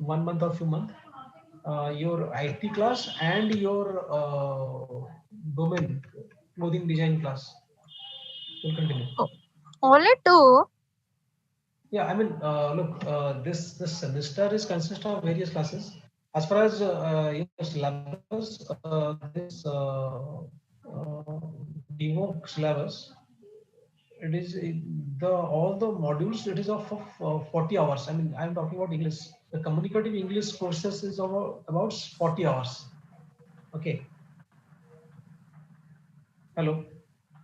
1 month or few months, your IT class and your domain clothing design class will continue. Only two? Yeah, I mean, look, this semester is consist of various classes. As far as your syllabus, this DVOC syllabus, it is the all the modules. It is of 40 hours. I mean, I'm talking about English. The communicative English courses is about 40 hours. Okay. Hello.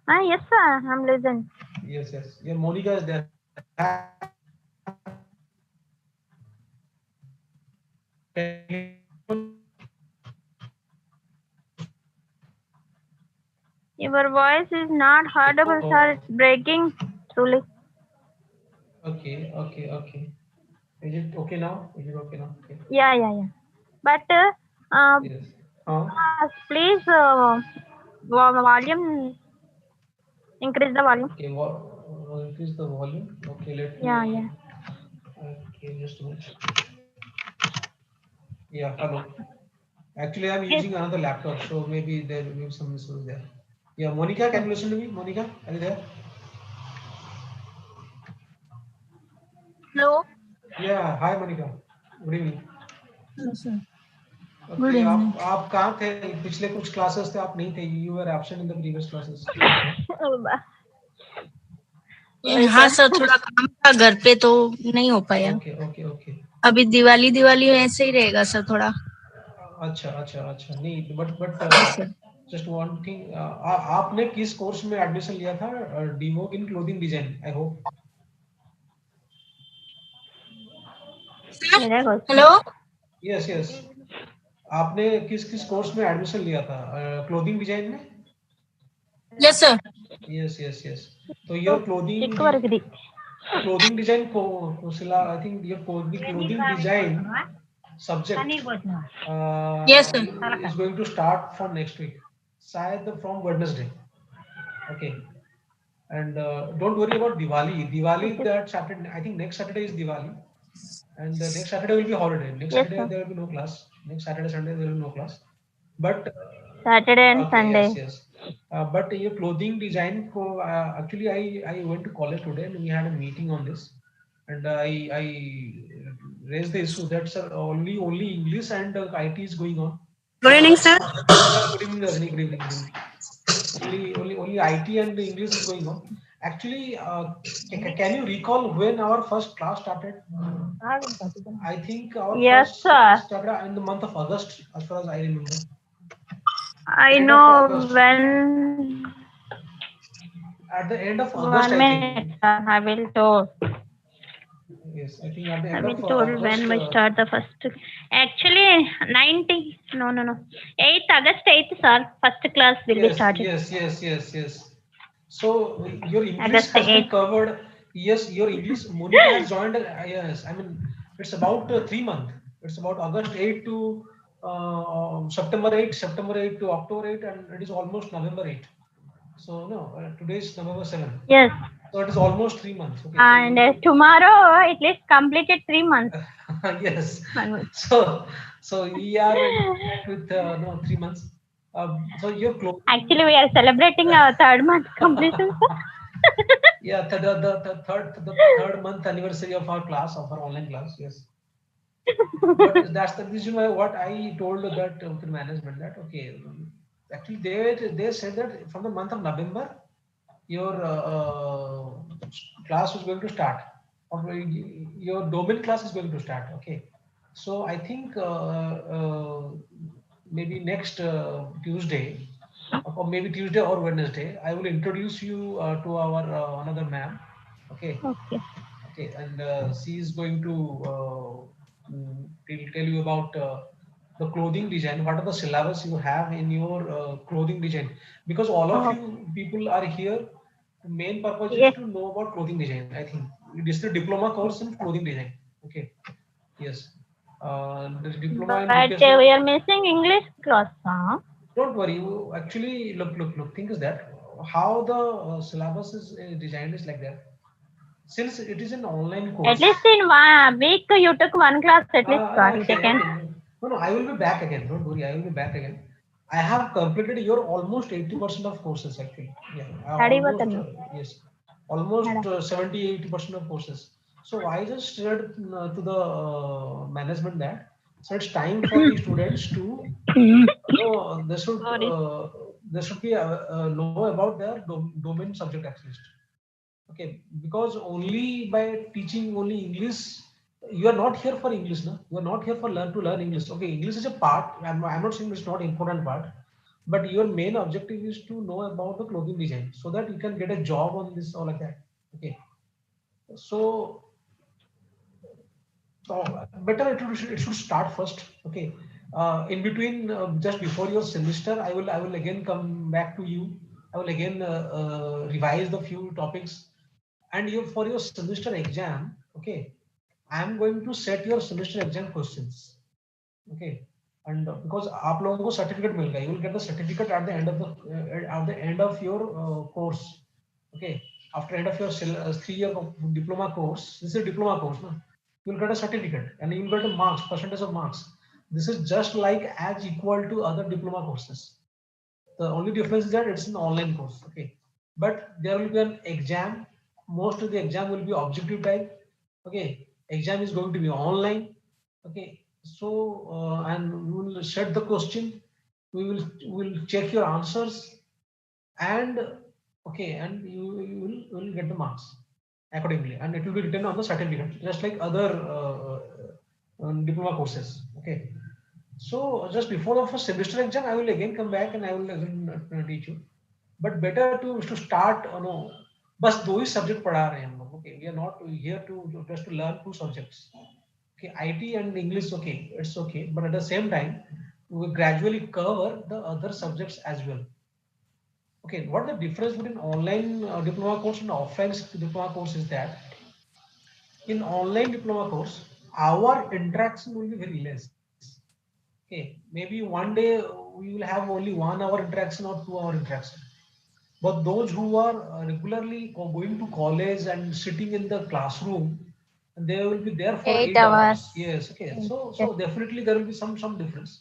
Ah, yes, sir. I'm listening. Yes, yes. Yeah, Monica is there. Hi, Monica. Your voice is not audible, sir. It's breaking truly. Okay, okay, okay. Is it okay now? Is it okay now? Okay. Yeah. But Yes. Huh? please volume, increase the volume. Okay. What? Increase the volume. Okay. Let Yeah. me. Okay. Just a minute. Yeah. Hello. Actually, I'm Yes. using another laptop, so maybe there will be some issues there. Yeah. Monica, can you listen to me? Monica, are you there? Hello. Yeah. Hi, Monica. Good evening. Hello, sir. Good Okay. evening. आप कहाँ थे? पिछले कुछ classes थे आप नहीं थे. You were absent in the previous classes. हाँ सर, थोड़ा काम था घर पे तो नहीं हो पाया. Okay. Okay. Okay. अभी दिवाली ऐसे ही रहेगा सर थोड़ा. अच्छा अच्छा अच्छा नहीं but Yes, sir. Just one thing आपने किस कोर्स में एडमिशन लिया था डीवोक इन क्लोथिंग डिजाइन आई होप मेरा क्वेश्चन. हेलो. यस यस आपने किस किस कोर्स में एडमिशन लिया था क्लोथिंग डिजाइन में yes sir. Yes yes yes तो योर चिक्क वरगदी. क्लोथिंग डिजाइन को I think your clothing design subject Yes, sir. is going to start from next week शायद from Wednesday okay and don't worry about Diwali that Saturday I think next Saturday is Diwali and the next Saturday will be holiday next Yes, Saturday sir. there will be no class next Saturday Sunday there will be no class but Saturday and okay Sunday. yes but your clothing design actually I went to college today and we had a meeting on this and I raised the issue that sir only English and IT is going on. Good evening, sir. Good evening, Rajni. Good evening. Good evening. Only IT and English is going on. Actually, can you recall when our first class started? I think our Yes, first sir. started in the month of August, as far as I remember. I End of know August. when. At the end of August, 1 I minute, think. sir. I will told. Yes, I think at the I end will of told August. when we start the first. Actually, 90. No. 8th August 8th, sir. First class will be started. Yes. So your English August has been 8th. covered. Yes, your English. Monica has joined. Yes, I mean it's about 3 months. It's about August 8 to September 8, September 8 to October 8, and it is almost November 8. So no, today is November 7. Yes. So it is almost 3 months. Okay, so And tomorrow at least completed 3 months. yes. So we are with no 3 months. So your clothes. Actually, we are celebrating our 3rd month completion. Yeah, the third month anniversary of our class, of our online class. Yes, but that's the reason why what I told that to the management that okay, actually they said that from the month of November your class is going to start, or your domain class is going to start. Okay, so I think maybe next Tuesday or maybe Tuesday or Wednesday, I will introduce you to our another ma'am. Okay, Okay. okay, and she is going to tell you about the clothing design. What are the syllabus you have in your clothing design? Because all of Oh, you people are here. The main purpose is yes. to know about clothing design. I think it is the diploma course in clothing design. Okay, yes, the diploma in But vocational. we are missing English class. Huh? Don't worry. You actually look. Thing is that how the syllabus is designed is like that. since it is an online At course. least in 1 week you took one class at least, sir. You Okay, taken. okay. No, no, I will be back again. Don't worry, I will be back again. I have completed your almost 80% of courses actually. Yeah, almost, Adivatanu. yes, almost Madam. 70, 80% of courses. So I just said to the management that so it's time for the students to know Sorry. they should be know about their domain subject at least. Okay, because only by teaching only English, you are not here for English, no? You are not here for learn to learn English. Okay, English is a part. I'm not saying it's not important part, but your main objective is to know about the clothing design so that you can get a job on this or like that. Okay, so better it should start first. Okay, in between just before your semester, I will again come back to you. I will again revise the few topics, and you for your semester exam. Okay, I am going to set your semester exam questions. Okay, and because आप लोगों को certificate मिलेगा, you will get the certificate at the end of the at the end of your course. Okay, after end of your 3 year diploma course, this is a diploma course, no? You will get a certificate and you will get a marks, percentage of marks. This is just like as equal to other diploma courses. The only difference is that it's an online course. Okay, but there will be an exam. Most of the exam will be objective type. Okay, exam is going to be online. Okay, so and we will set the question. We will check your answers, and okay, and you will get the marks accordingly, and it will be written on the certificate, just like other diploma courses. Okay, so just before the first semester exam, I will again come back and I will again teach you. But better to start, no, बस दो ही subject पढ़ा रहे हैं हम लोग. Okay, we are not here to just to learn two subjects. Okay, IT and English, okay, it's okay, but at the same time, we will gradually cover the other subjects as well. Okay, what the difference between online diploma course and offline diploma course is that in online diploma course, our interaction will be very less. Okay, maybe one day we will have only 1 hour interaction or 2 hour interaction. But those who are regularly going to college and sitting in the classroom, they will be there for 8 hours. 8 hours. Yes, okay. So Yes, definitely there will be some difference.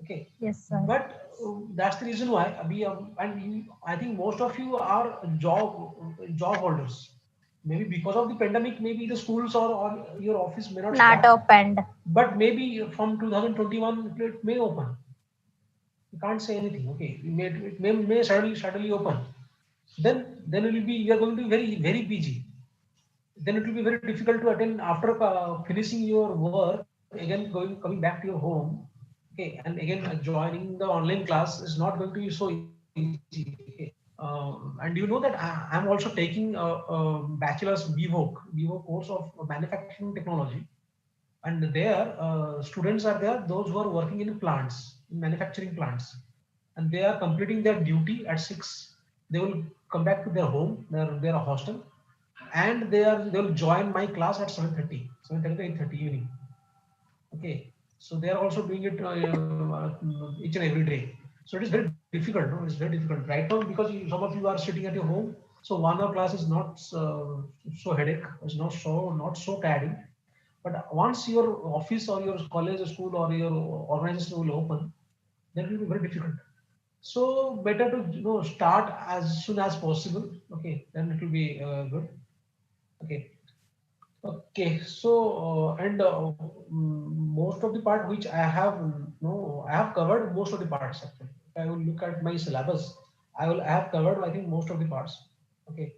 Okay, yes, sir. but that's the reason why I think most of you are job holders. Maybe because of the pandemic, maybe the schools or your office may not Not start, opened. but maybe from 2021 it may open. You can't say anything. Okay, it may suddenly open. Then it will be you are going to be very busy. Then it will be very difficult to attend after finishing your work. Again, coming back to your home. Okay, and again joining the online class is not going to be so easy. Okay, and you know that I'm also taking a bachelor's BVOC course of manufacturing technology, and there students are there, those who are working in plants, in manufacturing plants, and they are completing their duty at 6. They will come back to their home, their hostel, and they will join my class at 7:30, 7:30 to 8:30 evening. Okay, so they are also doing it each and every day. So it is very difficult. No, it's very difficult right now because some of you are sitting at your home. So 1 hour class is not so headache. It's not so tiring. But once your office or your college or school or your organization will open, then it will be very difficult. So better to start as soon as possible. Okay, then it will be good. Okay, okay. So and most of the part which I have no, I have covered most of the parts actually. If I will look at my syllabus, I have covered I think most of the parts. Okay.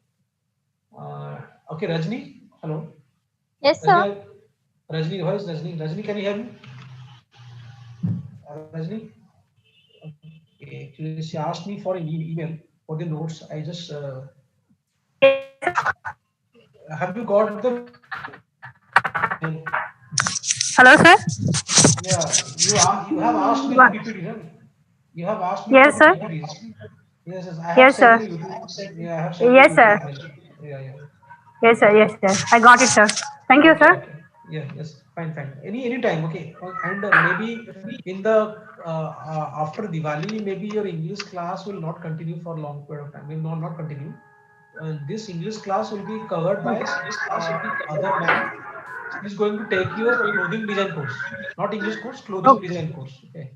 Uh, okay, Rajni. Hello, Yes, Rajni. sir. Rajni, where is Rajni? Rajni, can you hear me? Rajni. Okay, actually, she asked me for an email for the notes. I just have you got the mail? Hello, sir. Yeah, you have asked me the What? PPT, right? You have asked me for Yes, the sir. PPTs. Yes, yes, I have Yes, sent sir. you YouTube. Yeah, I have sent you Yes, YouTube sir. mail. Yeah, yeah. Yes, sir. Yes, sir. I got it, sir. Thank you, Okay, sir. okay. Yeah, yes, fine, fine. Any time, okay. And maybe in the after Diwali, maybe your English class will not continue for a long period of time. Will not continue. this English class will be covered by other ma'am. She's going to take your clothing design course, not English course, clothing Okay. design course. Okay.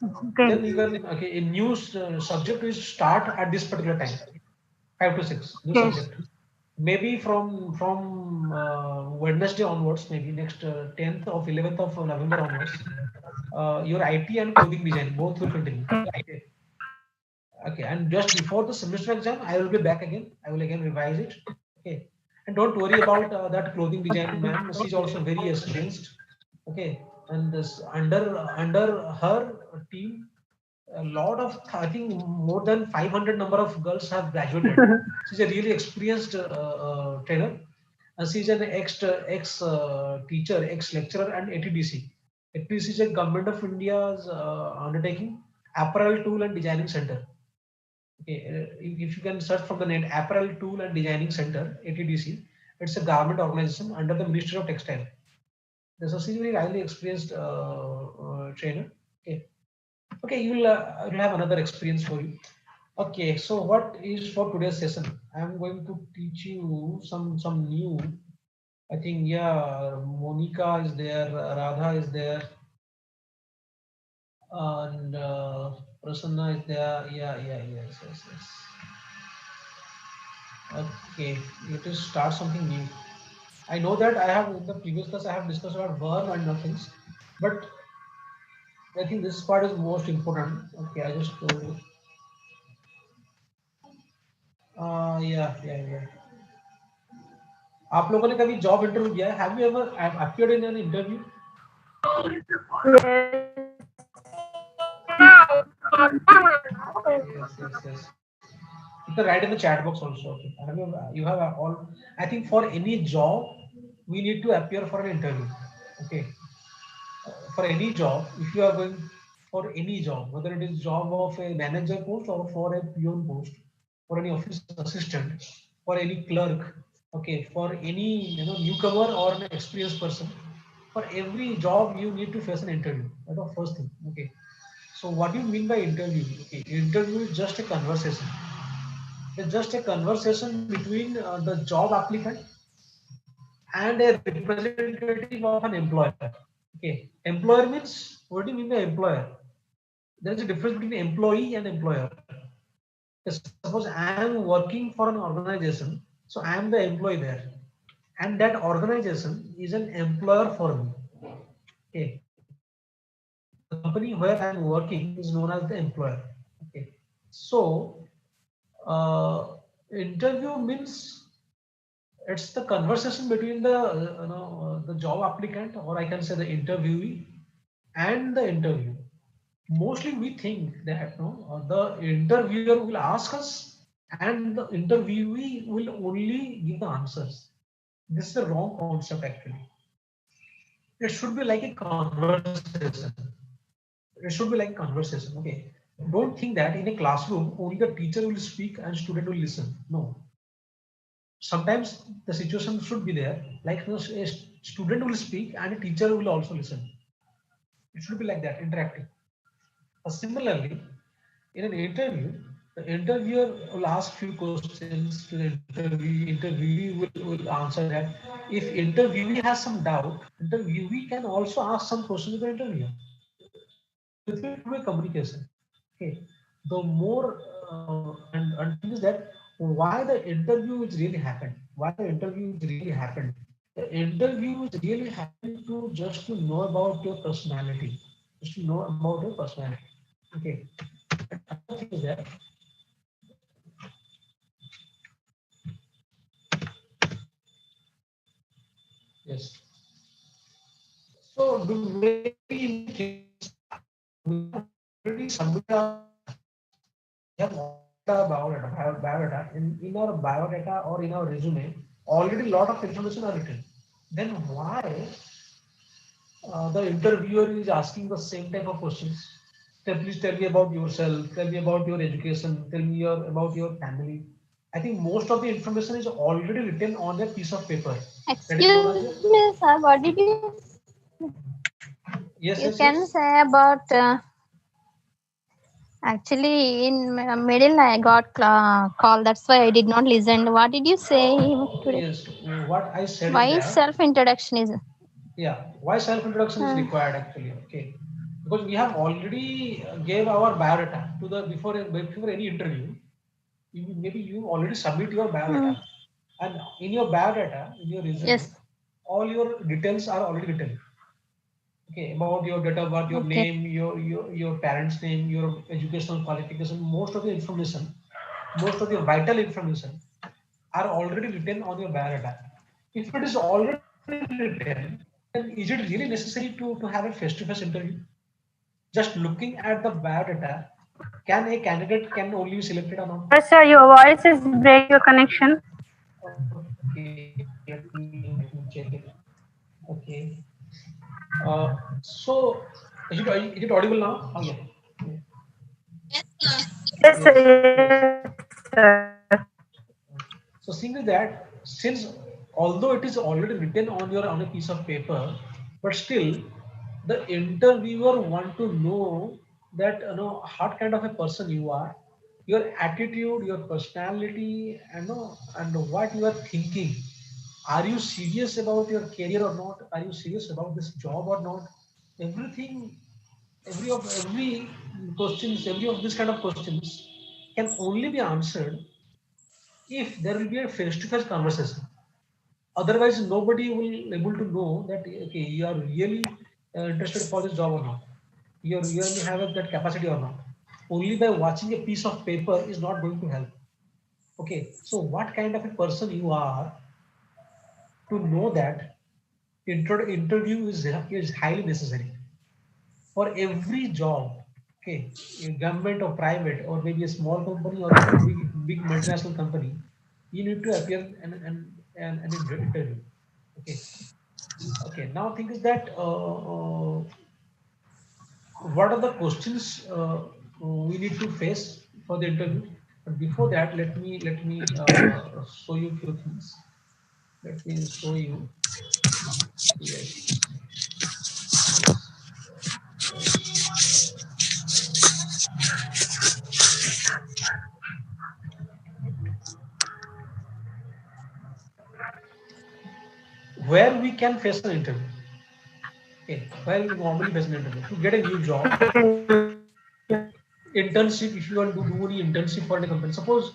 Okay. Then you can, okay, a new subject will start at this particular time, 5 to 6, new Yes. subject. Maybe from Wednesday onwards, maybe next 10th of 11th of November onwards, your IT and clothing design both will continue. Okay. Okay, and just before the semester exam, I will be back again. I will again revise it. Okay, and don't worry about that clothing design, ma'am. She's also very experienced. Okay, and this under her team, a lot of, I think more than 500 number of girls have graduated. She's a really experienced trainer, and she's an ex teacher, ex lecturer, and ATDC. ATDC is a Government of India's undertaking, apparel tool and designing center. Okay, if you can search from the net, Apparel Tool and Designing Center, ATDC, it's a government organization under the Ministry of Textile. This is a very highly experienced trainer. Okay, okay, you'll have another experience for you. Okay, so what is for today's session? I'm going to teach you some new. I think, yeah, Monica is there, Radha is there, and Prasanna is there. Yeah, yeah, yes, yes, yes. Okay, you have to start something new. I know that I have in the previous class I have discussed about verb and nothings, but I think this part is most important. Okay, I just told you. Yeah, yeah, yeah. आप लोगों ने कभी job interview दिया है? Have you ever appeared in an interview? Yes, yes, yes. You can write in the chat box also. Okay. You have all. I think for any job, we need to appear for an interview. Okay. For any job, if you are going for any job, whether it is job of a manager post or for a peon post, for any office assistant, for any clerk, okay, for any newcomer or an experienced person, for every job you need to face an interview. That's the first thing. Okay. So what do you mean by interview? Okay, interview is just a conversation. It's just a conversation between the job applicant and a representative of an employer. Okay, employer means, what do you mean by employer? There is a difference between employee and employer. Suppose I am working for an organization, so I am the employee there, and that organization is an employer for me. Okay, the company where I am working is known as the employer. Okay, so interview means it's the conversation between the job applicant, or I can say the interviewee, and the interview. Mostly we think that the interviewer will ask us and the interviewee will only give the answers. This is a wrong concept actually. It should be like a conversation. It should be like a conversation. Okay, don't think that in a classroom only the teacher will speak and student will listen. No, sometimes the situation should be there, like a student will speak and a teacher will also listen. It should be like that, interactive. Similarly, in an interview, the interviewer will ask few questions to the interviewee will answer that. If interviewee has some doubt, interviewee can also ask some questions to the interviewer. So it will be communication. Okay, the more and thing is that why the interview is really happened. Why the interview is really happened. The interview is really happened to just to know about your personality, just to know about your personality. Okay, and another thing is that yes. So do maybe in case we have already submitted we have biodata in our biodata or in our resume, already a lot of information are written. Then why the interviewer is asking the same type of questions? Please tell me about yourself, tell me about your education, tell me about your family. I think most of the information is already written on a piece of paper. That is known as a, Excuse me, sir. What did yes, you yes, can yes. say about Actually, in middle, I got call. That's why I did not listen. What did you say today? Yes, what I said is Why that, self introduction is? yeah, why self introduction is Uh, required actually. Okay, because we have already gave our biodata to the before any interview. Maybe you already submit your hmm. biodata, and in your biodata, in your resume, Yes. all your details are already written. Okay, about your date of birth, your Okay. name, your parents' name, your educational qualification, most of the information, most of the vital information are already written on your biodata. If it is already written, then is it really necessary to have a face-to-face interview? Just looking at the biodata, can a candidate can only be selected or not? Yes, sir, your voice is break your connection. Okay, let me check it. Okay. So is it audible now? Oh yeah. Yes, Yes. sir, Yes. yes, sir. So thing is that since although it is already written on a piece of paper, but still the interviewer want to know that what kind of a person you are, your attitude, your personality, and what you are thinking. Are you serious about your career or not? Are you serious about this job or not? Everything, every questions, every of this kind of questions can only be answered if there will be a face-to-face conversation. Otherwise nobody will able to know that okay, you are really interested for this job or not, you really have that capacity or not. Only by watching a piece of paper is not going to help. Okay, so what kind of a person you are, to know that interview is highly necessary for every job. Okay, in government or private or maybe a small company or maybe a big multinational company, you need to appear an interview. Okay. Okay. Now thing is that what are the questions we need to face for the interview? But before that, let me show you few things. Let me show you. Yes. Yes. Yes. Where we can face an interview. Okay. Where we normally face an interview to get a new job. Internship, if you want to do any internship for a company, suppose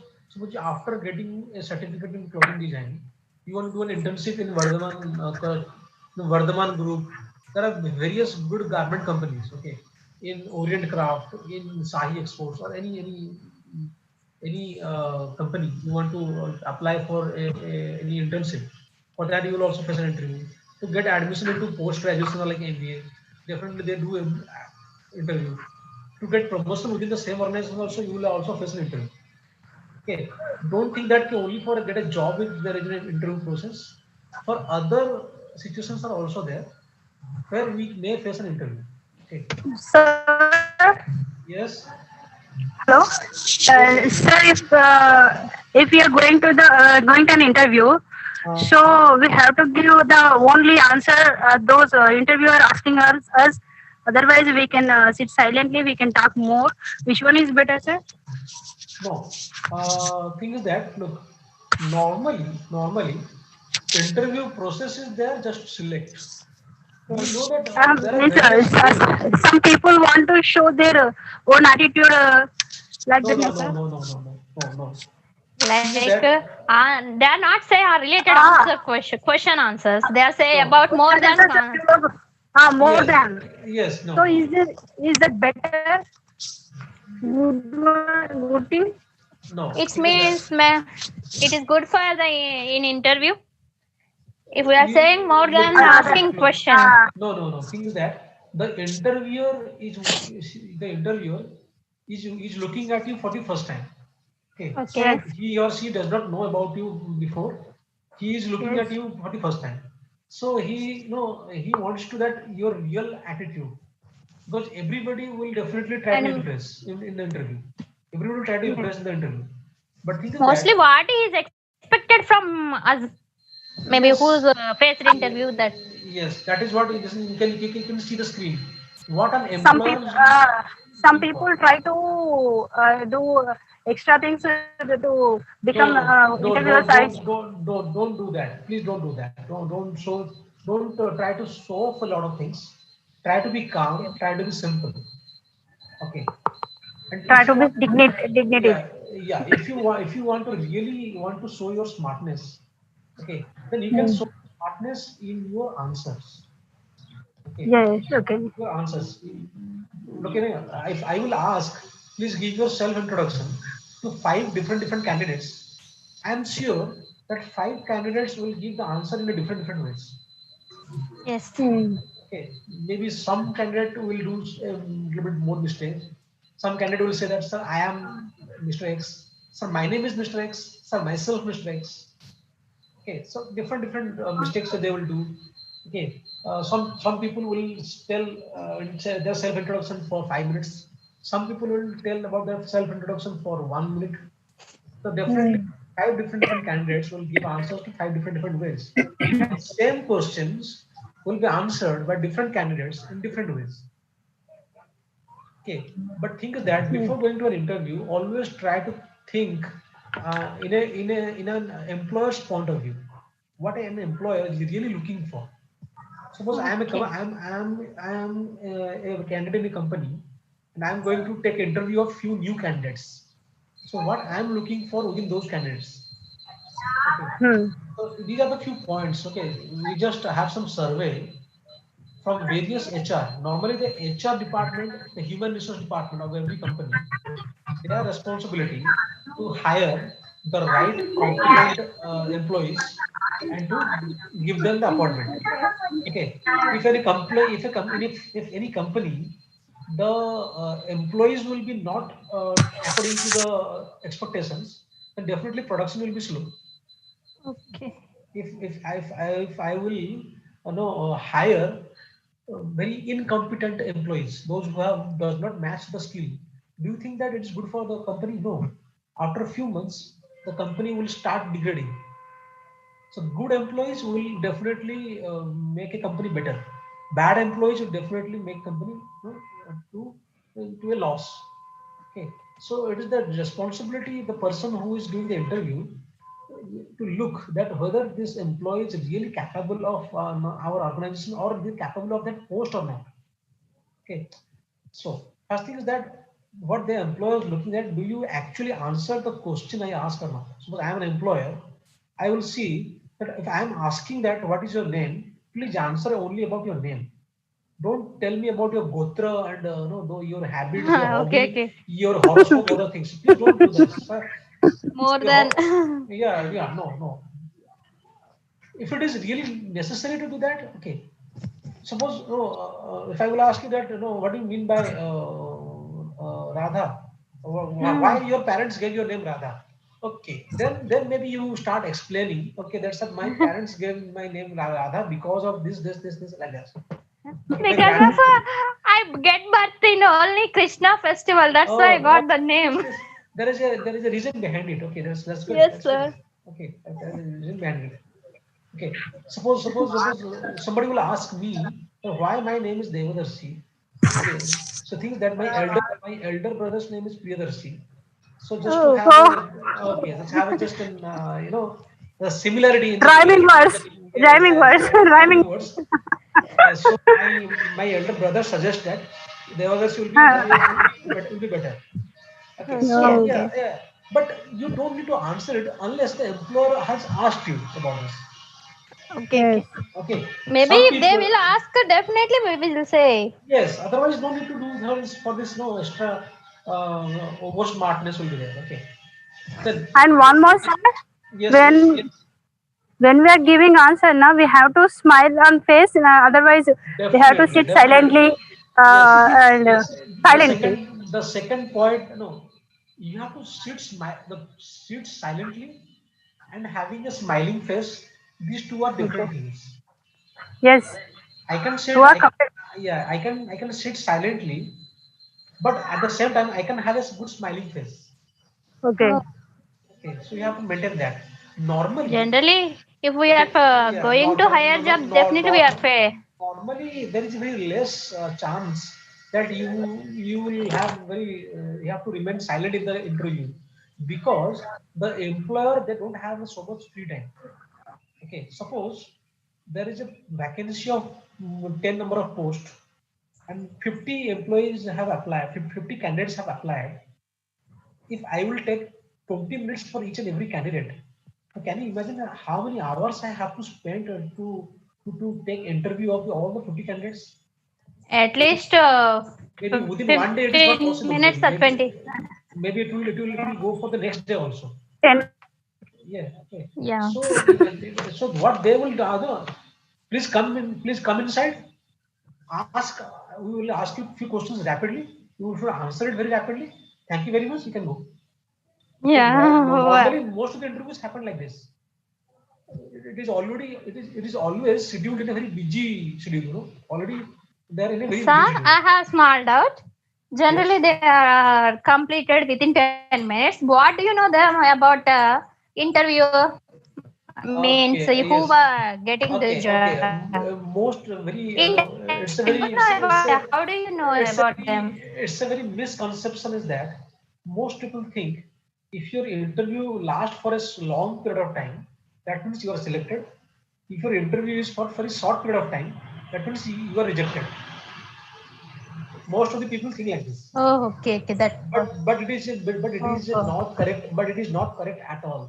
after getting a certificate in clothing design, you want to do an internship in Vardhaman group. There are various good garment companies, okay, in Orient Craft, in Sahi Exports, or any company you want to apply for any internship. For that you will also face an interview. To get admission into post graduation or like MBA, definitely they do an interview. To get promotion within the same organization also, you will also face an interview. Okay, don't think that only for get a job with there is an interview process. For other situations are also there where we may face an interview. Okay. Sir, Yes. hello. Yes, yes. Sir, if we are going to the going to an interview, uh, so we have to give the only answer those interviewer asking us. Otherwise, we can sit silently. We can talk more. Which one is better, sir? no, thing is that look, normally interview process is there just to select. You know that there are Means, various ways. some people want to show their own attitude like No, that, no, no, no, sir. no, no, no, no, no, no. Thing is Like that they are not say related Ah, answer question answers. They are say no. about more than more Yes, than. yes, So no, is that better? Good thing? no. it Thing is that means it is good for the in interview if we are you saying more look, than look, look, asking look. question. No, no, no. Thing is that the interviewer is looking at you for the first time. Okay, Yes, Okay. he or she does not know about you before. He is looking yes, at you for the first time. So he wants to that your real attitude, because everybody will definitely try to And impress in the interview. Everybody will try to yes. impress in the interview. But thing is mostly that what is expected from us, maybe who's yes, faced interview that. yes, that is what you can see the screen. what an some employer people is some looking for. people try to do extra things to become No, no, no, interviewer no, sides. don't do that. Please don't do that. Don't try to show off a lot of things. Try to be calm. Try to be simple. Okay. And Try if to you be want, dignity. yeah, if you want to really want to show your smartness, okay, then you can Hmm. show smartness in your answers. Okay, Yes. Okay. your answers. Okay, if I will ask, please give your self introduction to five different candidates. I am sure that five candidates will give the answer in a different ways. Yes. Hmm. Okay, maybe some candidate will do a little bit more mistakes. Some candidate will say that, sir, I am Mr. X. Sir, my name is Mr. X. Sir, myself Mr. X. Okay, so different mistakes that they will do. Okay, some people will tell say their self introduction for 5 minutes. Some people will tell about their self introduction for 1 minute. So definitely, Hmm. five different candidates will give answers to five different ways. And same questions will be answered by different candidates in different ways. Okay, but think that before going to an interview, always try to think in an employer's point of view. What an employer is really looking for. Suppose Okay. I am a candidate in a company, and I am going to take interview of few new candidates. So what I am looking for within those candidates. Okay, Hmm. so these are the few points. Okay, we just have some survey from various HR. Normally, the HR department, the human resource department of every company, their responsibility to hire the right competent employees and to give them the appointment. Okay, if any company, if any company, the employees will be not according to the expectations, then definitely production will be slow. Okay. If I will hire very incompetent employees, those who have does not match the skill, do you think that it is good for the company? No. After a few months, the company will start degrading. So good employees will definitely make a company better. Bad employees will definitely make company to a loss. Okay, so it is the responsibility the person who is doing the interview to look that whether this employee is really capable of our organization or they capable of that post or not. Okay, so first thing is that what the employer is looking at, do you actually answer the question I ask or not? Suppose I am an employer, I will see that if I am asking that what is your name, please answer only about your name. Don't tell me about your gotra and your habits, your Okay. hobby, Okay. your horoscope, other things. Please don't do that, sir. More Your than. yeah, yeah, no, no. If it is really necessary to do that, okay. Suppose if I will ask you that, what do you mean by Radha? Why Hmm. your parents gave your name Radha? Okay, then maybe you start explaining. Okay, that's what my parents gave my name Radha because of this like that. Okay, my Because of grand. I get birth in only Krishna festival. That's why I Oh, got the name. yes, yes. There is a reason behind it. Okay, that's good. Yes, That's good. sir. Okay, there is a reason behind it. Okay, suppose somebody will ask me why my name is Devadarshi. Okay, so think that my elder brother's name is Priyadarshi. So just to Oh, have a oh. okay, let's have a, just an the similarity in the Rhyming name. words. Yes, Rhyming yes, words. yes, Rhyming. rhyming words. So my elder brother suggests that Devadarshi will be better. Okay, so Okay. yeah, Okay. yeah, but you don't need to answer it unless the employer has asked you about this. Okay. Yes. Okay. Okay, Maybe some if they people, will ask, definitely we will say. yes, otherwise no need to do this for this, no extra over smartness will be there. Okay, then And one more, sir. yes, yes, When when we are giving answer, now we have to smile on face. Otherwise, we have to definitely, sit definitely, silently yes, and yes. silently. The second point, no, you have to sit silently and having a smiling face. These two are Okay. different things. Yes. I can To sit, our complete. yeah, I can sit silently, but at the same time, I can have a good smiling face. Okay. Okay, so you have to maintain that. Normally, Generally, if we are okay, yeah, going to higher job, definitely we are fair. Normally there is very less chance that you will have very you have to remain silent in the interview, because the employer, they don't have so much free time. Okay, suppose there is a vacancy of 10 number of posts and 50 employees have applied, 50 candidates have applied. If I will take 20 minutes for each and every candidate, so can you imagine how many hours I have to spend to take interview of all the 50 candidates? At Maybe least maybe within one day it is not 15 possible. minutes or 20. Maybe it will go for the next day also. 10. Yeah. Okay. Yeah. So what they will do? Please come in. Please come inside. Ask. We will ask you a few questions rapidly. You should answer it very rapidly. Thank you very much. You can go. So Yeah. normally most of the interviews happen like this. It is already it is always scheduled in a very busy schedule. Already they are in a very Sir, busy schedule. I have small doubt. Yes. Generally, they are completed within 10 minutes. What do you know them about interview? Means Okay. who Yes. were getting the Okay. Okay. job. Most very In 10 it's a minutes, very know about how do you know about them? it's a very misconception is that most people think if your interview lasts for a long period of time, that means you are selected. If your interview is for a short period of time, that means you are rejected. Most of the people think like this. Oh, okay, okay, that. But it is Oh. not correct. But it is not correct at all.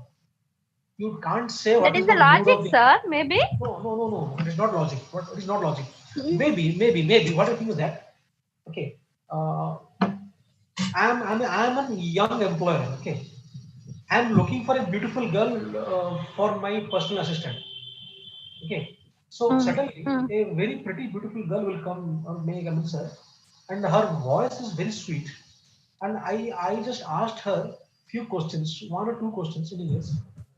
You can't say That what is is the the mood logic, of the. sir. Maybe. No. It is not logic. What it is not logic. Maybe. What I think is that okay. I'm a young employer. Okay, I'm looking for a beautiful girl for my personal assistant. Okay, so Mm, suddenly mm. a very pretty beautiful girl will come or may come in, sir, and her voice is very sweet. And I just asked her few questions, one or two questions in English,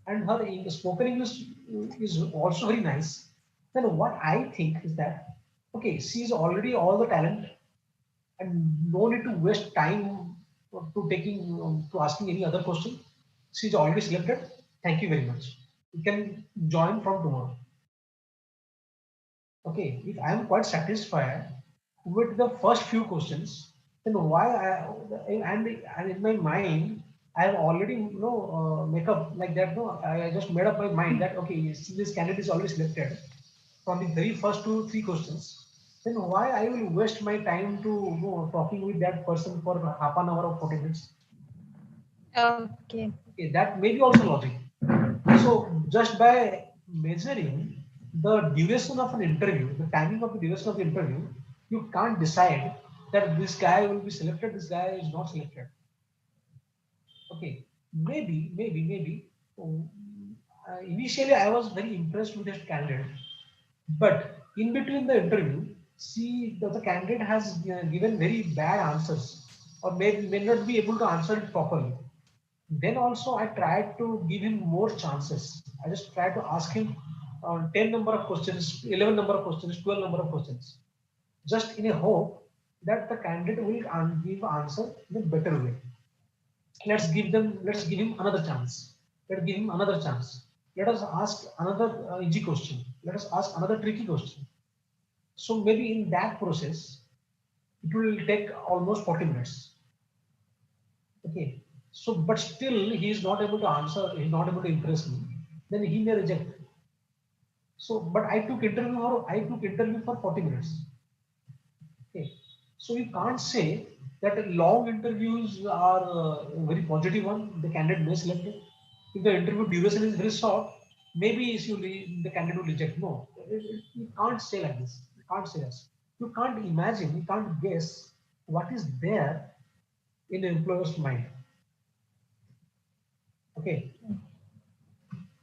and her spoken English is also very nice. Then what I think is that okay, she is already all the talent, and no need to waste time to taking to asking any other question. She's already selected. Thank you very much. You can join from tomorrow. Okay, if I am quite satisfied with the first few questions, then why and in my mind I have already make up like that. No, I just made up my mind that okay, since this candidate is already selected from the very first two three questions, then why I will waste my time to talking with that person for half an hour or 40 minutes? Okay. Okay, that may be also logic. So just by measuring the duration of an interview, the timing of the duration of the interview, you can't decide that this guy will be selected, this guy is not selected. Okay, maybe. Initially, I was very impressed with this candidate, but in between the interview, see the candidate has given very bad answers, or may not be able to answer it properly. Then also I tried to give him more chances. I just tried to ask him 10 number of questions, 11 number of questions, 12 number of questions, just in a hope that the candidate will give answer in a better way. Let's give him another chance. Let's give him another chance. Let us ask another easy question. Let us ask another tricky question. So maybe in that process, it will take almost 40 minutes. Okay. So, but still he is not able to answer, he is not able to impress me, then he may reject. So, but I took interview for 40 minutes. Okay. So you can't say that long interviews are a very positive one. The candidate may select it. If the interview duration is very short, maybe the candidate will reject. No, you can't say like this. You can't say this. You can't imagine. You can't guess what is there in the employer's mind. Okay.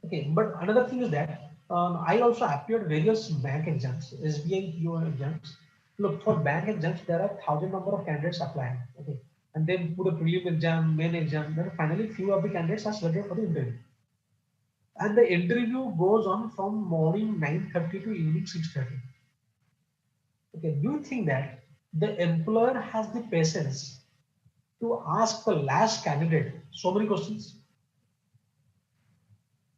Okay, but another thing is that I also appeared various bank exams, SBI PO exams. Look, for bank exams, there are thousand number of candidates applying. Okay, and then put a prelim exam, main exam. Then finally, few of the candidates are selected for the interview. And the interview goes on from morning 9:30 to evening 6:30. Okay, do you think that the employer has the patience to ask the last candidate so many questions?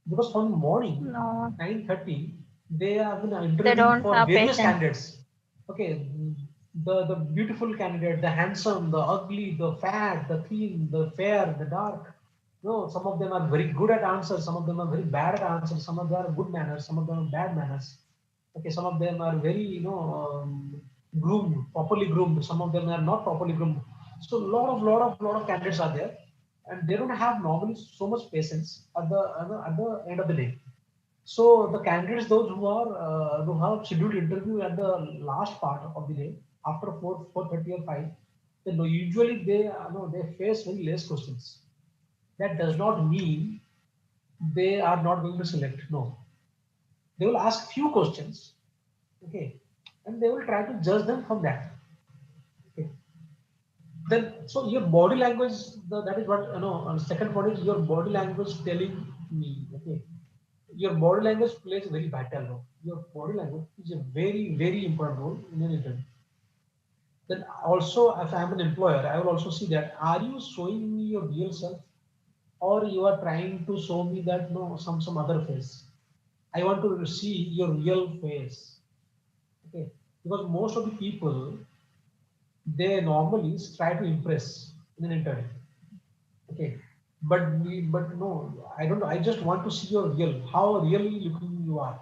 Because from morning No. 9:30 They have been They interviewing don't for have various patience. candidates. Okay, the beautiful candidate, the handsome, the ugly, the fat, the thin, the fair, the dark. No, some of them are very good at answers, some of them are very bad at answers, some of them are good manners, some of them are bad manners. Okay, some of them are very, groomed, properly groomed, some of them are not properly groomed. So lot of candidates are there, and they don't have normally so much patience at the end of the day. So the candidates, those who have scheduled interview at the last part of the day, after 4:30 or 5, then usually they face very less questions. That does not mean they are not going to select. No, they will ask few questions, okay, and they will try to judge them from that. Okay. Then so your body language, that is what second point is your body language telling me. Okay, your body language plays a very vital role. Your body language is a very important role in an interview. Then also, if I am an employer, I will also see that are you showing me your real self, or you are trying to show me that no some other face. I want to see your real face. Okay, because most of the people, they normally try to impress in an interview. Okay, but no, I don't know. I just want to see your real, how really looking you are.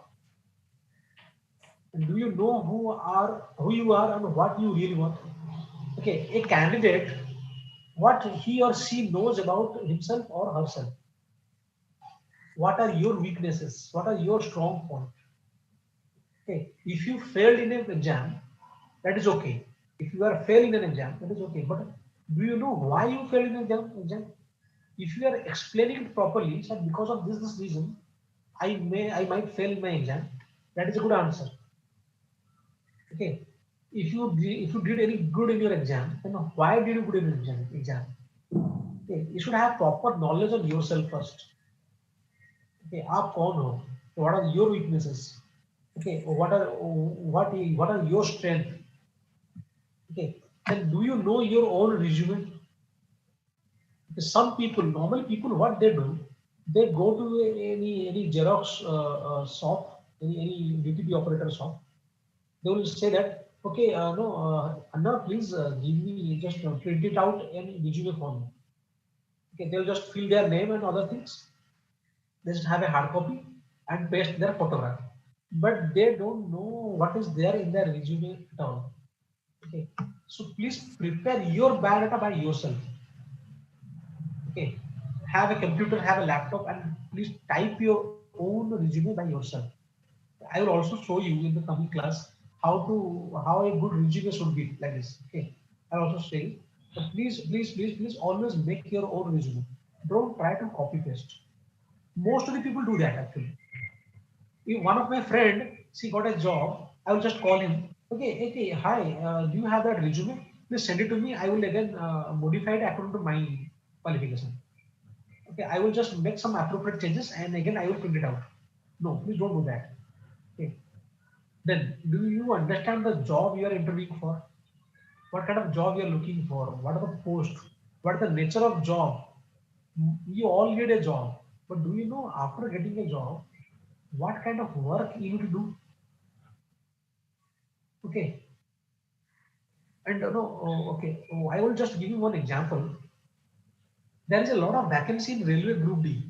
And do you know who you are and what you really want? Okay, a candidate, what he or she knows about himself or herself. What are your weaknesses? What are your strong points? Okay, if you failed in an exam, that is okay. If you are failing in an exam, that is okay. But do you know why you failed in an exam? If you are explaining it properly, so because of this reason, I might fail in my exam. That is a good answer. Okay. If you did any good in your exam, then why did you good in your exam? Okay. You should have proper knowledge of yourself first. Okay. आप कौन हो? What are your weaknesses? Okay. What are your strength? Okay. Then do you know your own resume? Because some people, normal people, what they go to any Xerox shop, any DTP operator shop. They will say that, okay, no, Anna, please give me, just print it out and resume for me. Okay, they'll just fill their name and other things. They just have a hard copy and paste their photograph. But they don't know what is there in their resume at all. Okay, so please prepare your biodata by yourself. Okay, have a computer, have a laptop, and please type your own resume by yourself. I will also show you in the coming class how a good resume should be like this. Okay, I'll also say, but please always make your own resume. Don't try to copy paste. Most of the people do that actually. If one of my friend, she got a job, I will just call him. Okay, hi, do you have that resume? Please send it to me. I will again modify it according to my qualification. Okay, I will just make some appropriate changes and again I will print it out. No, please don't do that. Okay. Then, do you understand the job you are interviewing for? What kind of job you are looking for? What are the post? What is the nature of job? You all need a job, but do you know after getting a job, what kind of work you need to do? Okay, and no, okay, I will just give you one example. There is a lot of vacancy in railway group D.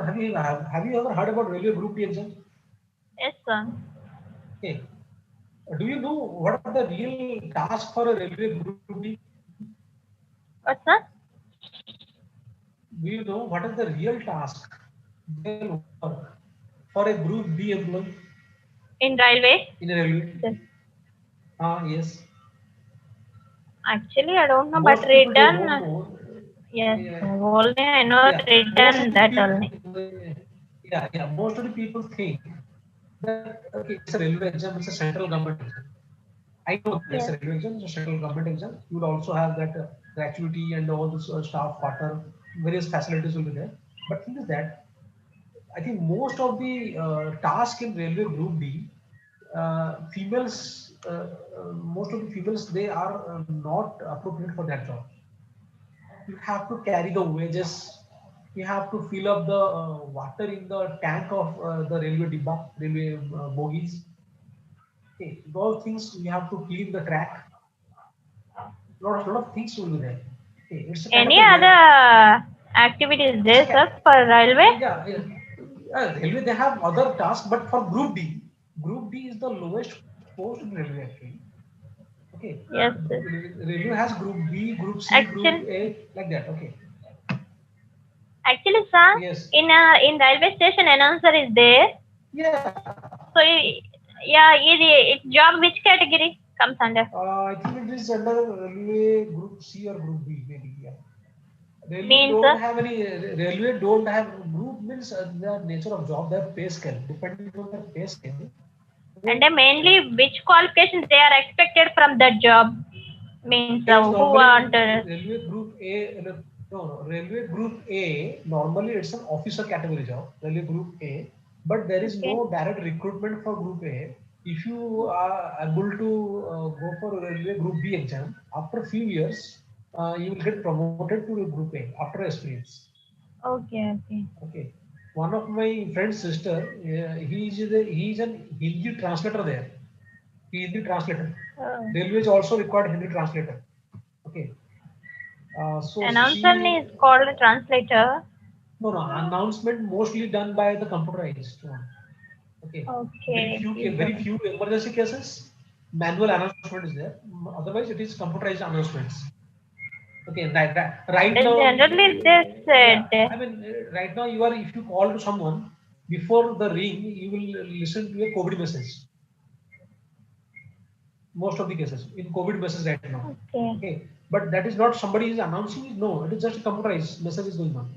Have you ever heard about railway group D exam? Yes, sir. Okay, do you know what are the real task for a railway group D? What's that? Do you know what is the real task they will work for a group B employee In railway? in a railway? Yes. Yes. Actually, I don't know, but Most people they don't written. know. Yes, Yeah, only I know yeah. Most of written the that people, only. yeah. Most of the people think that okay, it's a railway exam, it's a central government exam. I know that it's a Yes. railway exam, it's a central government exam. You will also have that gratuity and all this staff quarter, various facilities will be there. But thing is that I think most of the task in railway group D, most of the females, they are not appropriate for that job. You have to carry the wages, You have to fill up the water in the tank of the railway dibba, railway bogies. Okay, those things you have to clean the track. Lot of things will be there. Okay, it's a kind of Any a other activities it's a there, sir, for railway? yeah, railway they have other tasks, but for group D is the lowest post in railway actually. Okay, Yes, sir. railway has group B, group C, group Actually, A, like that. Okay, actually, sir, yes, in railway station announcer is there. yeah. So yeah, its job which category comes under? I think it is under railway group C or group B, maybe. Yeah. Railway Means don't have any. Railway don't have group means the nature of job. Their pay scale, depending on their pay scale. Okay. and mainly which qualifications they are expected from that job. Means It's who normally want railway group A. No, railway group A. Normally, it's an officer category job. Railway group A, but there is okay. no direct recruitment for group A. If you are able to go for railway group B exam, after a few years, you will get promoted to group A after experience. Okay, okay. Okay. One of my friend's sister, he is an Hindi translator there. He is the translator. Oh. Railways also required Hindi translator. Okay. So Announcer she, is called translator. no, no, announcement mostly done by the computerized one. Okay. Okay, Very few emergency cases, manual announcement is there. Otherwise, it is computerized announcements. Okay. Right But now, generally they yeah. said I mean, right now you are, if you call to someone before the ring, you will listen to a COVID message. Most of the cases in COVID message right now. okay. Okay. But that is not somebody is announcing. No, it is just a computerized message is going on.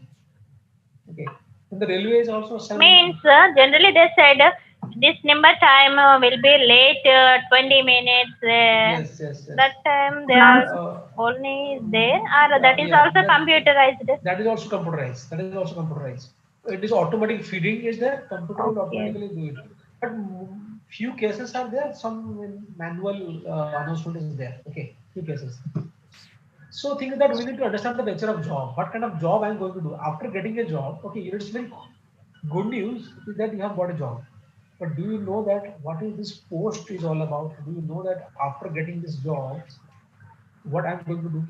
Okay. And the railway is also Means some. generally they said this number time will be late 20 minutes. Yes, yes, That yes. time they are Uh, only is there, or that is yeah, also computerized. that is also computerized. That is also computerized. It is automatic feeding is there. Computer will Okay. automatically do it. But few cases are there. Some manual announcement is there. Okay, few cases. So thing is that we need to understand the nature of job. What kind of job I am going to do after getting a job? Okay, it's very good news is that you have got a job. But do you know that what is this post is all about? Do you know that after getting this job, what I'm going to do?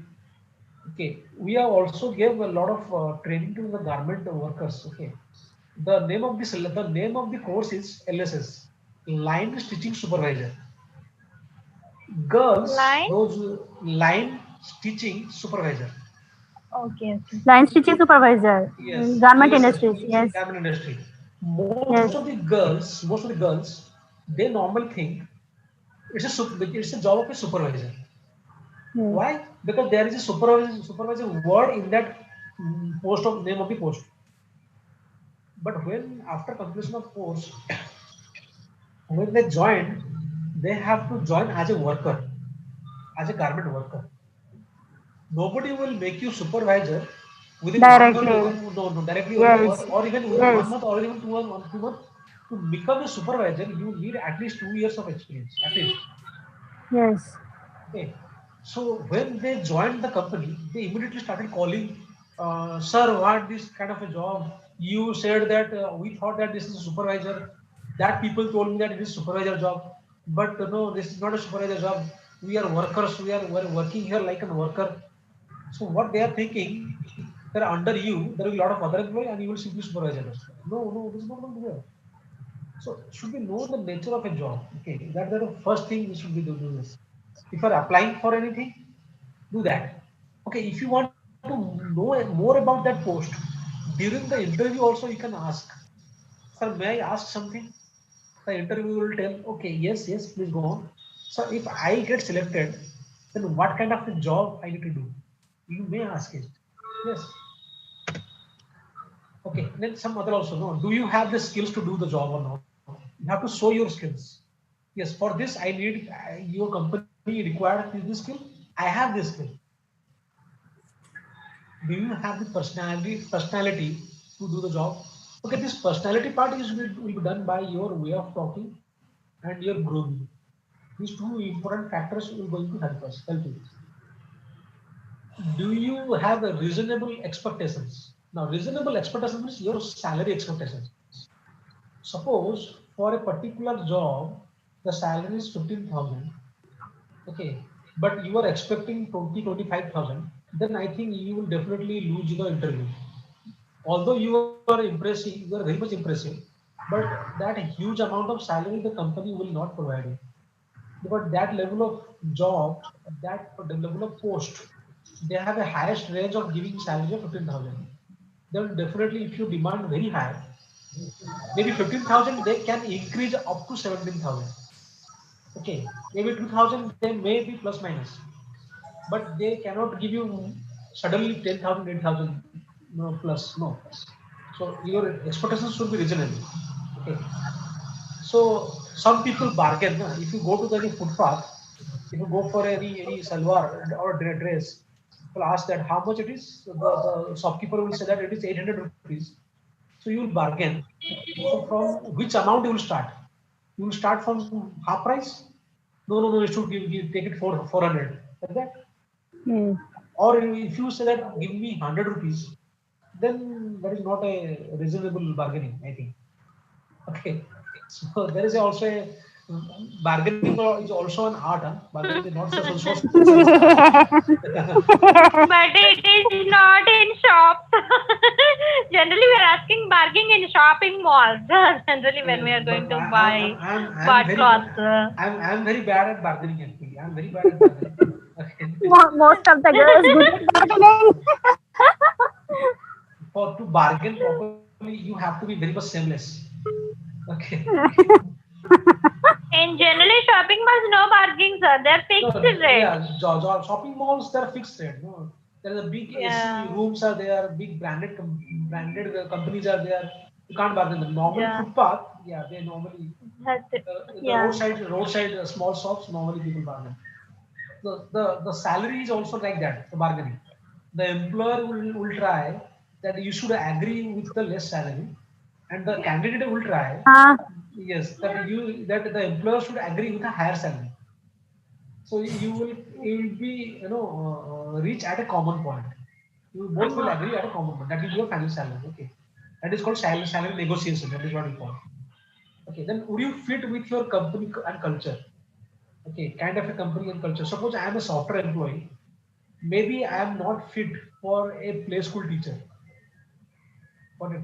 Okay, we have also gave a lot of training to the garment workers. Okay, the name of the course is LSS, Line Stitching Supervisor. Girls, Line. those line stitching supervisor. Okay, okay. Line stitching supervisor in Yes, garment LSS, industries. Yes, garment industry. yes. Most of the girls, they normally think it's a job of a supervisor. Yes. Why? Because there is a supervisor word in that post of name of the post. But when after completion of course, when they join, they have to join as a worker, as a garment worker. Nobody will make you supervisor within 1 month, Directly. no, directly, Yes. or even within Yes. 1 month, or even 2 months. To become a supervisor, you need at least 2 years of experience, at least. Yes. Okay. So when they joined the company, they immediately started calling, sir, what this kind of a job? You said that we thought that this is a supervisor. That people told me that it is supervisor job, but no, this is not a supervisor job. We are workers. We're working here like a worker. So what they are thinking that under you there will be a lot of other employees and you will simply supervise others. No, no, this is not going to work. So should we know the nature of a job? Okay, that's the first thing we should be doing this. If you are applying for anything, do that. Okay, if you want to know more about that post, during the interview also you can ask, sir, may I ask something? The interview will tell, okay, yes, yes, please go on. So if I get selected, then what kind of a job I need to do? You may ask it. Yes. Okay, then some other also no. Do you have the skills to do the job or not? You have to show your skills. Yes, for this I need your company required this skill. I have this skill. Do you have the personality to do the job? Okay, this personality part will be done by your way of talking and your grooming. These two important factors will going to help you. Do you have a reasonable expectations? Now, reasonable expectation means your salary expectations. Suppose for a particular job, the salary is 15,000. Okay, but you are expecting 25,000. Then I think you will definitely lose the interview. Although you are impressive, you are very much impressive, but that huge amount of salary the company will not provide you, because that level of job, that the level of post, they have a highest range of giving salary of 15,000. Then definitely if you demand very high, maybe 15,000 they can increase up to 17,000. Okay, maybe 2,000 they may be plus minus, but they cannot give you suddenly 10,000, 8,000, no plus, no. So your expectations should be reasonable. Okay. So some people bargain. Na? If you go to any footpath, if you go for any salwar or dress, people ask that how much it is. The shopkeeper will say that it is 800 rupees. So you will bargain. So from which amount you will start? You will start from half price? No, no, no. You should take it for 400. Like that. Hmm. Or if you say that give me 100 rupees, then that is not a reasonable bargaining, I think. Okay. So there is also a bargaining is also an art. Huh? Bargaining is not so simple stuff. But it is not in shops. Generally, we are asking bargaining in shopping malls. Generally, when we are going But to buy I'm bought very clothes. I'm very bad at bargaining actually. I'm very bad at bargaining. Okay. Most of the girls good at bargaining. For to bargain properly, you have to be very much shameless. Okay. In generally shopping malls, no bargaining, sir. They're No, fixed yeah, rate. shopping malls they're fixed rate. No, there is a big AC Yeah, rooms are there, big branded companies are there. You can't bargain them. Normal yeah. footpath, yeah, they normally That's it. the Yeah. roadside small shops normally people bargain. The salary is also like that. The bargaining, the employer will try that you should agree with the less salary, and the candidate will try, Ah, yes, that the employer should agree with a higher salary. So you will be reach at a common point. You both will agree at a common point. That will be your final salary. Okay, that is called salary negotiation. That is what we call. Okay, then would you fit with your company and culture? Okay, kind of a company and culture. Suppose I am a software employee. Maybe I am not fit for a play school teacher. Got it?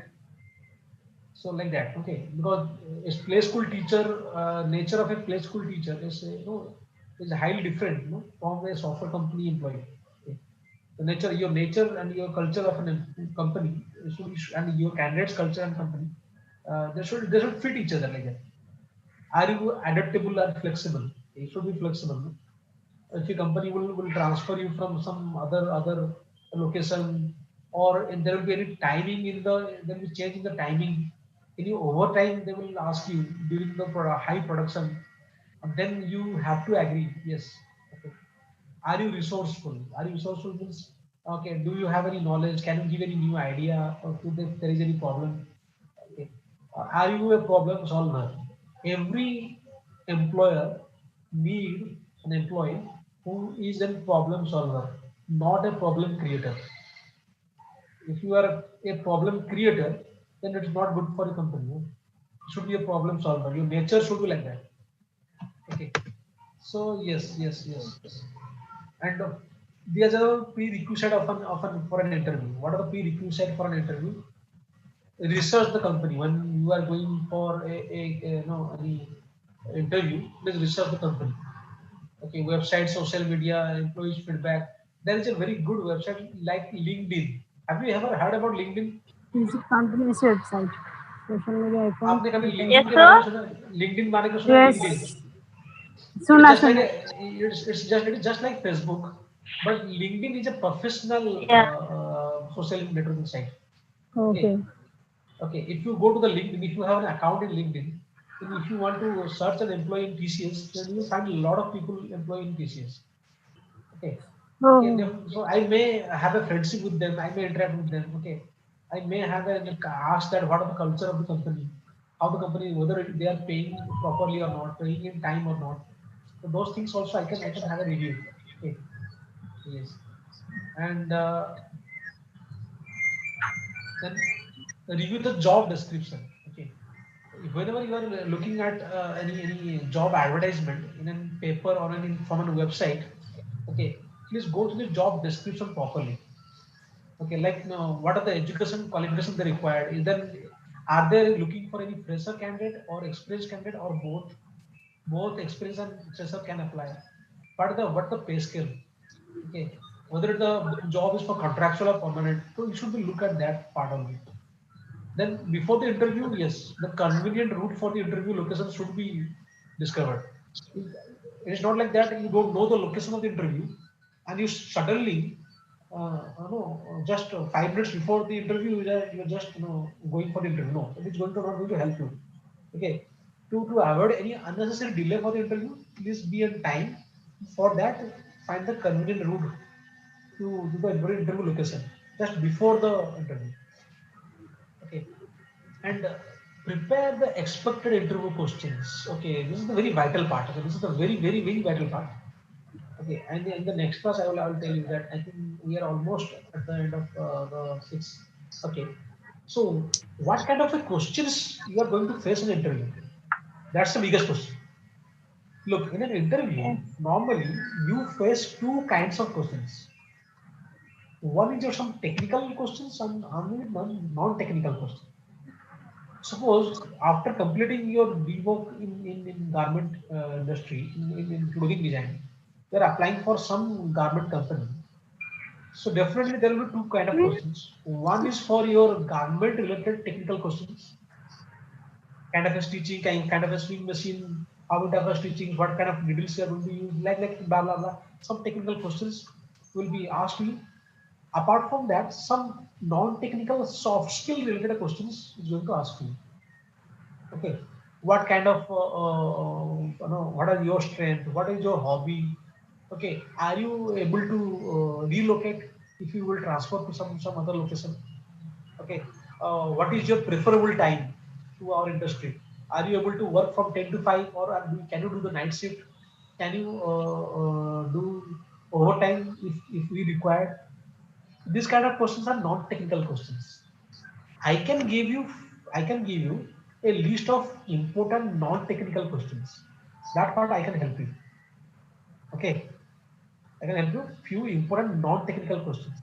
So like that. Okay, because a play school teacher, nature of a play school teacher is is highly different, from a software company employee. Okay. The nature, your nature and your culture of an company and your candidate's culture and company, they should fit each other like that. Are you adaptable and flexible? You should be flexible. No? If your company will transfer you from some other location, or if there will be any timing in there will be change in the timing, any overtime they will ask you during the high production, and then you have to agree. Yes. Okay. Are you resourceful? Are you resourceful means, okay, do you have any knowledge? Can you give any new idea, or if there is any problem? Okay. Are you a problem solver? Every employer need an employee who is a problem solver, not a problem creator. If you are a problem creator, then it's not good for a company. No? You should be a problem solver. Your nature should be like that. Okay. So yes. And there's a prerequisite of an for an interview. What are the prerequisite for an interview? Research the company when you are going for any interview. Please research the company. Okay, website, social media, employees feedback. There is a very good website like LinkedIn. Have you ever heard about LinkedIn? this company's website, social media account. आपने कभी Yes, LinkedIn के बारे sir. में सुना? LinkedIn बारे में सुना? Yes, LinkedIn. It is suna just like suna. it is just like Facebook, but LinkedIn is a professional Yeah. social networking site. Okay. Okay. Okay, if you go to the LinkedIn, if you have an account in LinkedIn, then if you want to search an employee in TCS, then you will find a lot of people employed in TCS. Okay. Okay, Oh, so I may have a friendship with them, I may interact with them. Okay, I may have ask that what are the culture of the company, how the company, whether they are paying properly or not, paying in time or not. So those things also I can have a review. Okay. Yes. And Then review the job description. Okay, whenever you are looking at any job advertisement in a paper or from a website, okay, please go to the job description properly. Okay, like what are the education qualifications they required? Is then are they looking for any fresher candidate or experienced candidate or both? Both experienced and fresher can apply. What the pay scale? Okay, whether the job is for contractual or permanent, so you should be look at that part only. Then before the interview, yes, the convenient route for the interview location should be discovered. It's not like that you don't know the location of the interview and you suddenly, just 5 minutes before the interview, you're just going for the interview. No, it's going to not going to help you. Okay, to avoid any unnecessary delay for the interview, please be on time. For that, find the convenient route to the interview location just before the interview. Okay, and prepare the expected interview questions. Okay, this is the very vital part. Okay, this is the very vital part. Okay, and in the next class, I will tell you that I think we are almost at the end of the sixth. Okay, so what kind of a questions you are going to face in an interview? That's the biggest question. Look, in an interview, normally you face two kinds of questions. One is your some technical questions and non-technical questions. Suppose after completing your DVOC in garment industry, in clothing design, you're applying for some garment company. So definitely there will be two kind of questions. One is for your garment related technical questions, kind of a stitching, kind of a sewing machine, how it of a stitching, what kind of needles you are going to use, like blah blah blah. Some technical questions will be asked you. Apart from that, some non-technical soft skill related questions is going to ask you. Okay, what kind of what are your strength? What is your hobby? Okay, are you able to relocate if you will transfer to some other location? Okay, what is your preferable time to our industry? Are you able to work from 10 to 5, or can you do the night shift? Can you do overtime if we require? These kind of questions are non-technical questions. I can give you I can give you a list of important non-technical questions. That part I can help you. Okay, I can help you few important non-technical questions.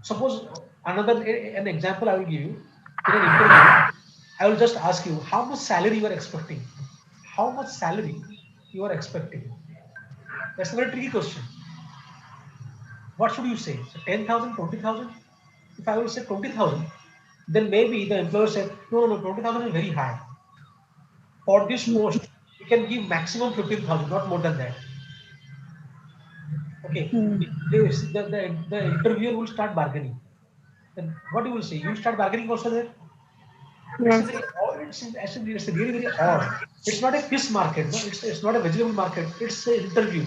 Suppose an example I will give you in an interview. I will just ask you how much salary you are expecting. How much salary you are expecting? That's a very tricky question. What should you say? So 10,000, 20,000? If I will say 20,000, then maybe the employer said, no, 20,000 is very high. For this post, you can give maximum 15,000, not more than that. Okay. The interviewer will start bargaining. Then what you will say? You will start bargaining also there. It's a Yes. very odd, it's a really very odd. It's not a fish market, no, it's not a vegetable market, it's an interview.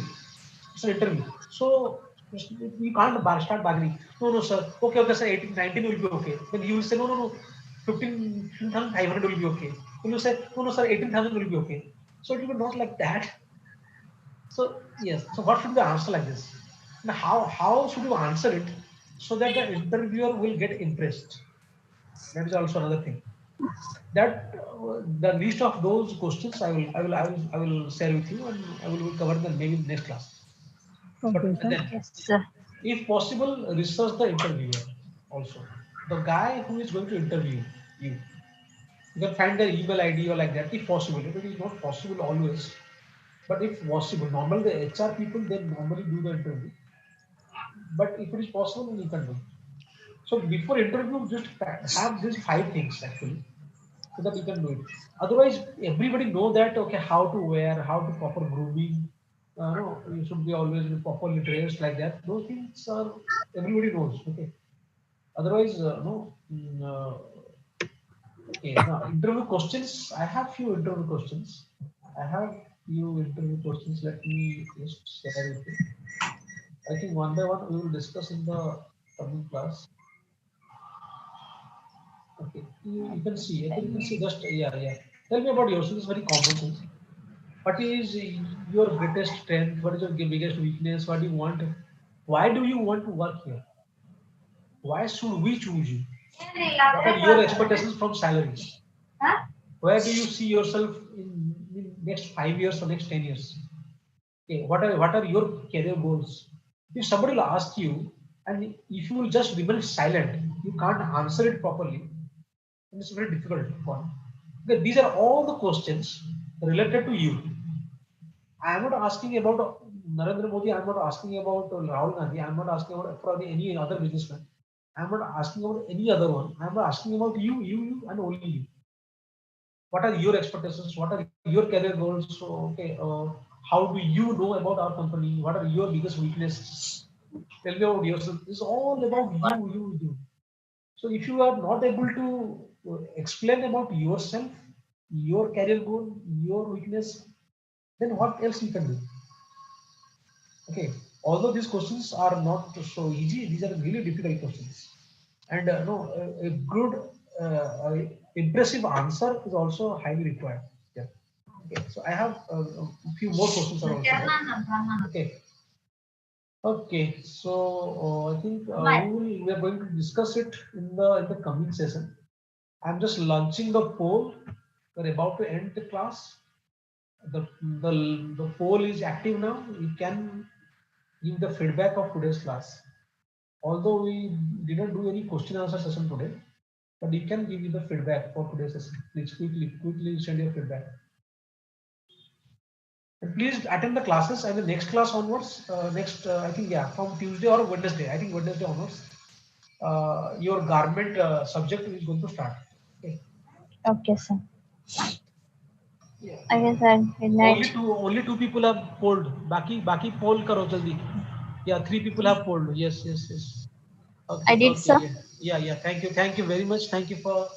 It's an interview. So you can't start bargaining. No, no, sir. Okay, sir, 18, 19 will be okay. Then you will say, no, 15,500 will be okay. Then you say, no, sir, 18,000 will be okay. So it will be not like that. So yes, so what should the answer like this? Now how should you answer it so that the interviewer will get impressed? That is also another thing. That the list of those questions I will share with you, and I will cover them maybe in next class. But Okay, sir. then, Yes, sir. if possible, research the interviewer also. The guy who is going to interview you. You can find their email ID or like that if possible. It is not possible always, but if possible, normally the HR people they normally do the interview. But if it is possible, then you can do. So before interview, just have these 5 things actually, so that you can do it. Otherwise, everybody know that okay, how to wear, how to proper grooming. No, you should be always properly dressed like that. Those things are everybody knows. Okay. Otherwise, no. Okay. Now interview questions. I have few interview questions. I have few interview questions. Let me just share with you. I think one by one we will discuss in the coming class. Okay, you can see. I think you can see just yeah. Tell me about yourself. It's very common things. What is your greatest strength? What is your biggest weakness? What do you want? Why do you want to work here? Why should we choose you? What are your expectations from salary? Where do you see yourself in next 5 years or next 10 years? Okay, what are your career goals? If somebody will ask you, and if you will just remain silent, you can't answer it properly, then it's very difficult one. Okay, these are all the questions related to you. I am not asking about Narendra Modi. I am not asking about Rahul Gandhi. I am not asking about probably any other businessman. I am not asking about any other one. I am asking about you, and only you. What are your expectations? What are your career goals? So, okay, how do you know about our company? What are your biggest weaknesses? Tell me about yourself. It's all about you. So if you are not able to explain about yourself, your career goal, your weakness, then what else you can do? Okay, although these questions are not so easy, these are really difficult questions. And no, a good, impressive answer is also highly required. Yeah. Okay, so I have a few more questions are also there. Okay. Okay, so I think we are going to discuss it in the coming session. I'm just launching the poll. We're about to end the class. The, the, the poll is active now. You can give the feedback of today's class. Although we didn't do any question answer session today, but you can give me the feedback for today's session. Please quickly send your feedback. And please attend the classes and the next class onwards. Next, I think, yeah, from Tuesday or Wednesday. I think Wednesday onwards. Your garment subject is going to start. Okay. Okay, sir. Yeah. Okay, sir. Good night. Only two people have polled. Baki poll karo jaldi. Yeah, 3 people have polled. Yes. I Okay, did, okay, sir. yeah. Thank you very much. Thank you for